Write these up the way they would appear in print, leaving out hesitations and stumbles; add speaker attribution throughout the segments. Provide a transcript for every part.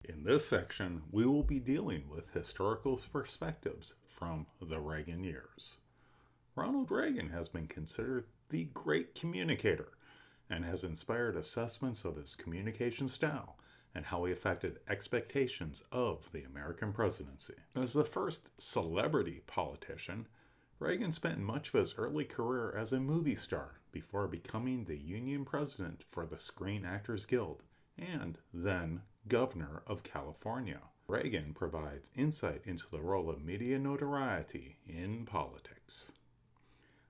Speaker 1: In this section, we will be dealing with historical perspectives from the Reagan years. Ronald Reagan has been considered the great communicator and has inspired assessments of his communication style and how he affected expectations of the American presidency. As the first celebrity politician, Reagan spent much of his early career as a movie star before becoming the union president for the Screen Actors Guild and then governor of California. Reagan provides insight into the role of media notoriety in politics.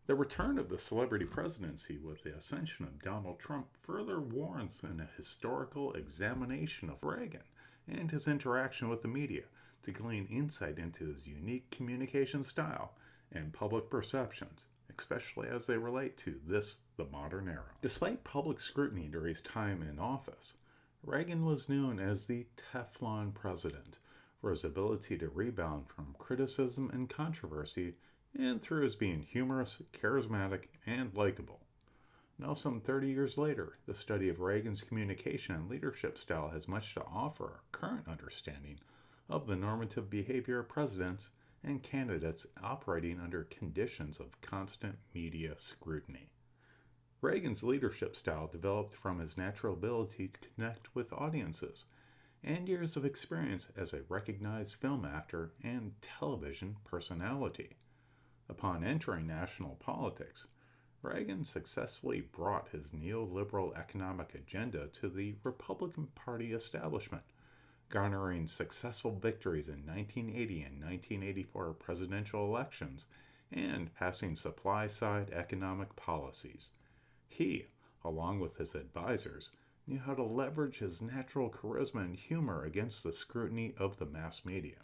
Speaker 1: The return of the celebrity presidency with the ascension of Donald Trump further warrants a historical examination of Reagan and his interaction with the media to glean insight into his unique communication style and public perceptions, especially as they relate to the modern era. Despite public scrutiny during his time in office, Reagan was known as the Teflon president for his ability to rebound from criticism and controversy and through his being humorous, charismatic, and likable. Now, some 30 years later, the study of Reagan's communication and leadership style has much to offer our current understanding of the normative behavior of presidents and candidates operating under conditions of constant media scrutiny. Reagan's leadership style developed from his natural ability to connect with audiences and years of experience as a recognized film actor and television personality. Upon entering national politics, Reagan successfully brought his neoliberal economic agenda to the Republican Party establishment, garnering successful victories in 1980 and 1984 presidential elections and passing supply-side economic policies. He, along with his advisors, knew how to leverage his natural charisma and humor against the scrutiny of the mass media.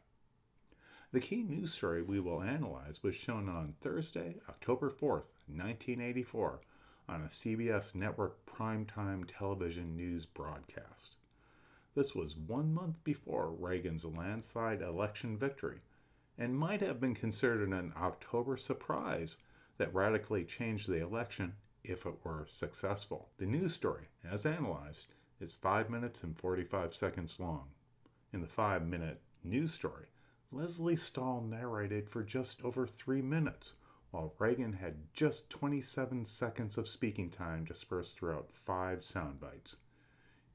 Speaker 1: The key news story we will analyze was shown on Thursday, October 4th, 1984, on a CBS network primetime television news broadcast. This was 1 month before Reagan's landslide election victory, and might have been considered an October surprise that radically changed the election if it were successful. The news story, as analyzed, is 5 minutes and 45 seconds long. In the 5-minute news story, Reagan-Stahl narrated for just over 3 minutes, while Reagan had just 27 seconds of speaking time dispersed throughout 5 sound bites.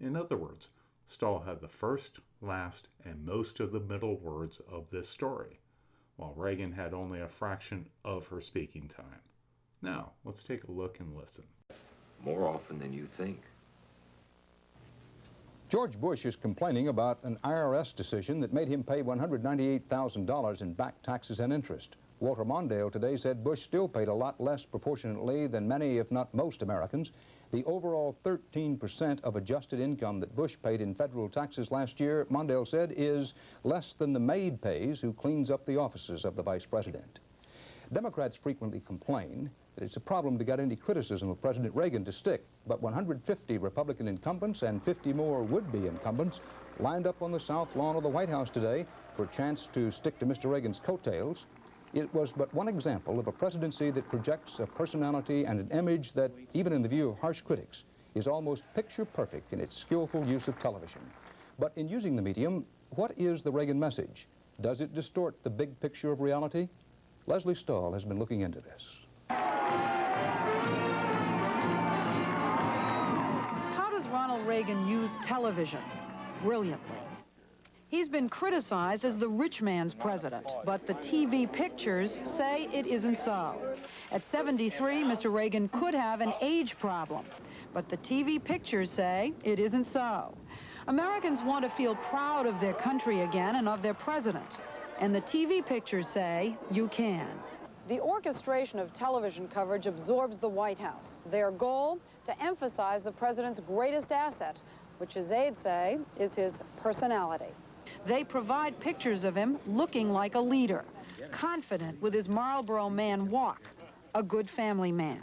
Speaker 1: In other words, Stahl had the first, last, and most of the middle words of this story, while Reagan had only a fraction of her speaking time. Now, let's take a look and listen.
Speaker 2: More often than you think.
Speaker 3: George Bush is complaining about an IRS decision that made him pay $198,000 in back taxes and interest. Walter Mondale today said Bush still paid a lot less proportionately than many, if not most, Americans. The overall 13% of adjusted income that Bush paid in federal taxes last year, Mondale said, is less than the maid pays who cleans up the offices of the vice president. Democrats frequently complain that it's a problem to get any criticism of President Reagan to stick, but 150 Republican incumbents and 50 more would-be incumbents lined up on the south lawn of the White House today for a chance to stick to Mr. Reagan's coattails. It was but one example of a presidency that projects a personality and an image that, even in the view of harsh critics, is almost picture-perfect in its skillful use of television. But in using the medium, what is the Reagan message? Does it distort the big picture of reality? Reagan-Stahl has been looking into this.
Speaker 4: How does Ronald Reagan use television? Brilliantly. He's been criticized as the rich man's president, but the TV pictures say it isn't so. At 73, Mr. Reagan could have an age problem, but the TV pictures say it isn't so. Americans want to feel proud of their country again and of their president, and the TV pictures say you can.
Speaker 5: The orchestration of television coverage absorbs the White House. Their goal, to emphasize the president's greatest asset, which his aides say is his personality.
Speaker 4: They provide pictures of him looking like a leader, confident with his Marlboro Man walk, a good family man.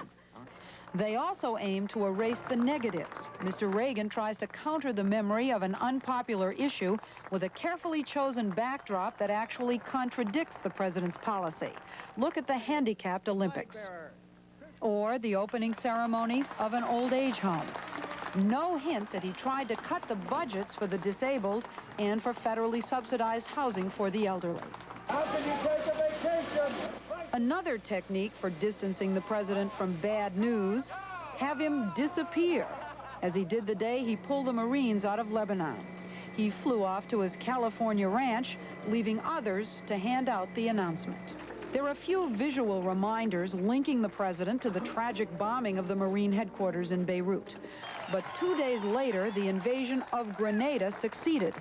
Speaker 4: They also aim to erase the negatives. Mr. Reagan tries to counter the memory of an unpopular issue with a carefully chosen backdrop that actually contradicts the president's policy. Look at the handicapped Olympics. Or the opening ceremony of an old age home. No hint that he tried to cut the budgets for the disabled and for federally subsidized housing for the elderly.
Speaker 6: How can you take a vacation?
Speaker 4: Another technique for distancing the president from bad news, have him disappear, as he did the day he pulled the Marines out of Lebanon. He flew off to his California ranch, leaving others to hand out the announcement. There are a few visual reminders linking the president to the tragic bombing of the Marine headquarters in Beirut. But 2 days later, the invasion of Grenada succeeded,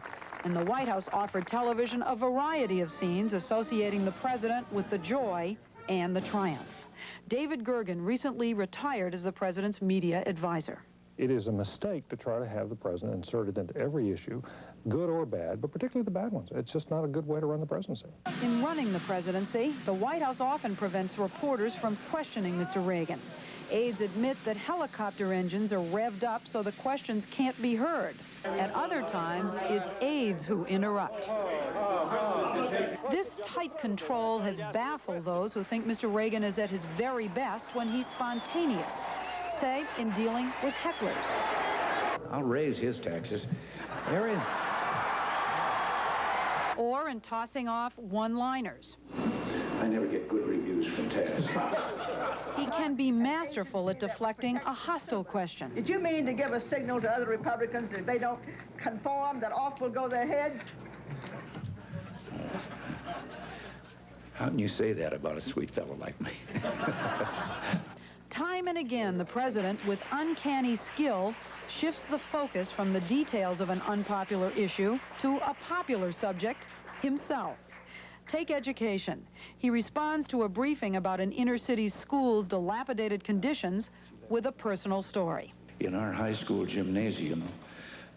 Speaker 4: and the White House offered television a variety of scenes associating the president with the joy and the triumph. David Gergen recently retired as the president's media advisor.
Speaker 7: It is a mistake to try to have the president inserted into every issue, good or bad, but particularly the bad ones. It's just not a good way to run the presidency.
Speaker 4: In running the presidency, the White House often prevents reporters from questioning Mr. Reagan. Aides admit that helicopter engines are revved up so the questions can't be heard. At other times, it's aides who interrupt. This tight control has baffled those who think Mr. Reagan is at his very best when he's spontaneous, say in dealing with hecklers.
Speaker 8: I'll raise his taxes. Aaron.
Speaker 4: Or in tossing off one-liners.
Speaker 8: I never get good reviews from Taz.
Speaker 4: He can be masterful at deflecting a hostile question.
Speaker 6: Did you mean to give a signal to other Republicans that if they don't conform, that off will go their heads?
Speaker 8: How can you say that about a sweet fellow like me?
Speaker 4: Time and again, the president, with uncanny skill, shifts the focus from the details of an unpopular issue to a popular subject, himself. Take education. He responds to a briefing about an inner-city school's dilapidated conditions with a personal story.
Speaker 8: In our high school gymnasium,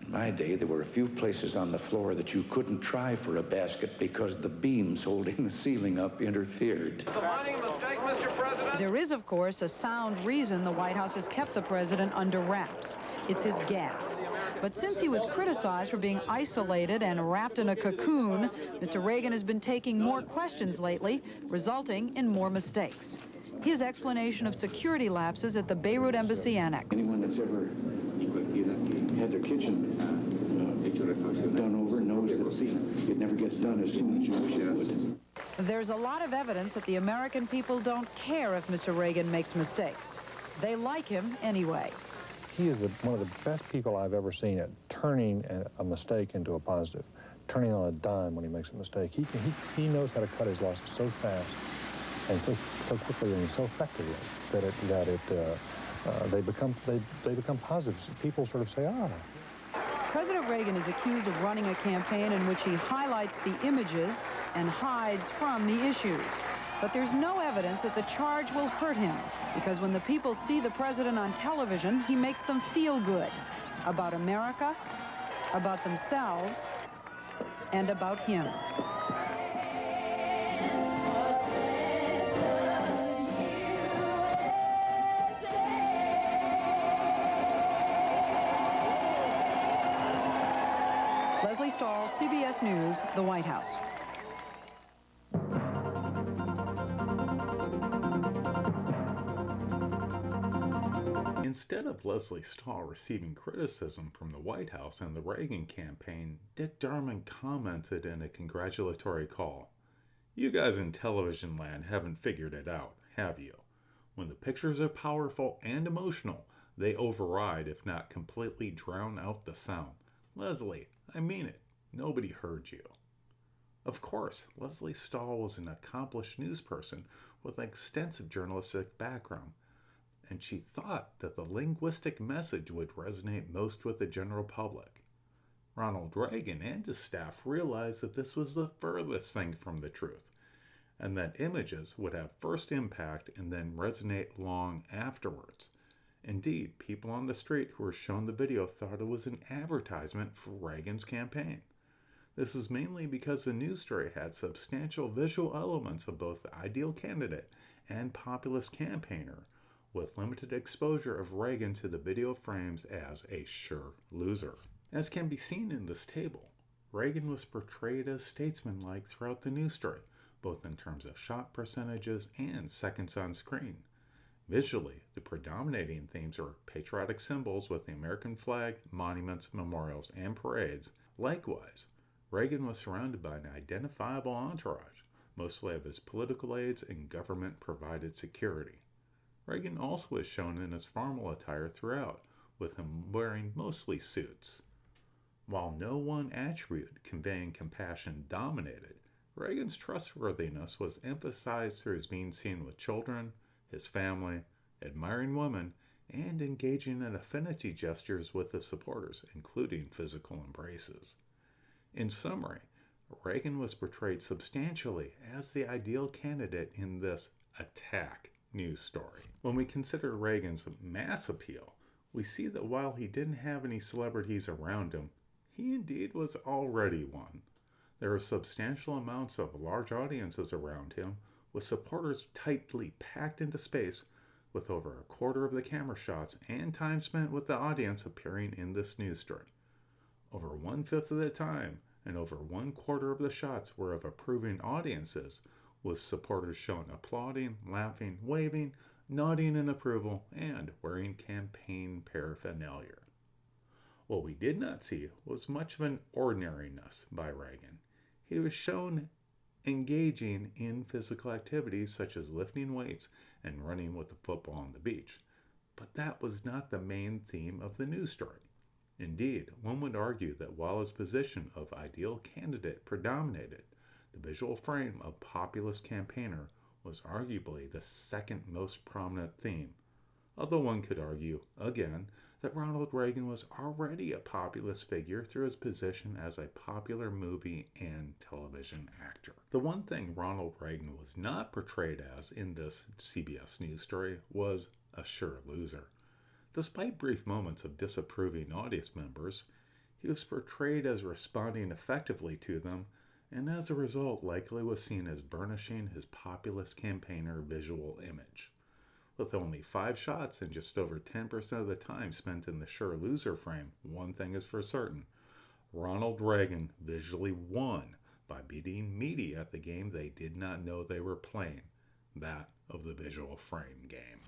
Speaker 8: in my day, there were a few places on the floor that you couldn't try for a basket because the beams holding the ceiling up interfered.
Speaker 6: Defining mistake, Mr. President?
Speaker 4: There is, of course, a sound reason the White House has kept the president under wraps. It's his gaffes. But since he was criticized for being isolated and wrapped in a cocoon, Mr. Reagan has been taking more questions lately, resulting in more mistakes. His explanation of security lapses at the Beirut Embassy Annex.
Speaker 8: Anyone that's ever had their kitchen done over knows that it never gets done as soon as you wish it would.
Speaker 4: There's a lot of evidence that the American people don't care if Mr. Reagan makes mistakes. They like him anyway.
Speaker 7: He is one of the best people I've ever seen at turning a mistake into a positive, turning on a dime when he makes a mistake. He knows how to cut his losses so fast and so quickly and so effectively that they become positives. People sort of say, ah.
Speaker 4: President Reagan is accused of running a campaign in which he highlights the images and hides from the issues. But there's no evidence that the charge will hurt him, because when the people see the president on television, he makes them feel good about America, about themselves, and about him. League-Stahl, CBS News, the White House.
Speaker 1: Instead of League-Stahl receiving criticism from the White House and the Reagan campaign, Dick Durbin commented in a congratulatory call. You guys in television land haven't figured it out, have you? When the pictures are powerful and emotional, they override, if not completely drown out the sound. Leslie, I mean it. Nobody heard you. Of course, League-Stahl was an accomplished news person with an extensive journalistic background, and she thought that the linguistic message would resonate most with the general public. Ronald Reagan and his staff realized that this was the furthest thing from the truth, and that images would have first impact and then resonate long afterwards. Indeed, people on the street who were shown the video thought it was an advertisement for Reagan's campaign. This is mainly because the news story had substantial visual elements of both the ideal candidate and populist campaigner, with limited exposure of Reagan to the video frames as a sure loser. As can be seen in this table, Reagan was portrayed as statesmanlike throughout the news story, both in terms of shot percentages and seconds on screen. Visually, the predominating themes are patriotic symbols with the American flag, monuments, memorials, and parades. Likewise, Reagan was surrounded by an identifiable entourage, mostly of his political aides and government-provided security. Reagan also is shown in his formal attire throughout, with him wearing mostly suits. While no one attribute conveying compassion dominated, Reagan's trustworthiness was emphasized through his being seen with children, his family, admiring women, and engaging in affinity gestures with his supporters, including physical embraces. In summary, Reagan was portrayed substantially as the ideal candidate in this attack news story. When we consider Reagan's mass appeal, we see that while he didn't have any celebrities around him, he indeed was already one. There were substantial amounts of large audiences around him, with supporters tightly packed into space, with over a quarter of the camera shots and time spent with the audience appearing in this news story. Over 1/5 of the time and over 1/4 of the shots were of approving audiences, with supporters shown applauding, laughing, waving, nodding in approval, and wearing campaign paraphernalia. What we did not see was much of an ordinariness by Reagan. He was shown engaging in physical activities such as lifting weights and running with a football on the beach. But that was not the main theme of the news story. Indeed, one would argue that while his position of ideal candidate predominated, the visual frame of populist campaigner was arguably the second most prominent theme, although one could argue, again, that Ronald Reagan was already a populist figure through his position as a popular movie and television actor. The one thing Ronald Reagan was not portrayed as in this CBS News story was a sure loser. Despite brief moments of disapproving audience members, he was portrayed as responding effectively to them, and as a result likely was seen as burnishing his populist campaigner visual image. With only 5 shots and just over 10% of the time spent in the sure loser frame, one thing is for certain: Ronald Reagan visually won by beating media at the game they did not know they were playing, that of the visual frame game.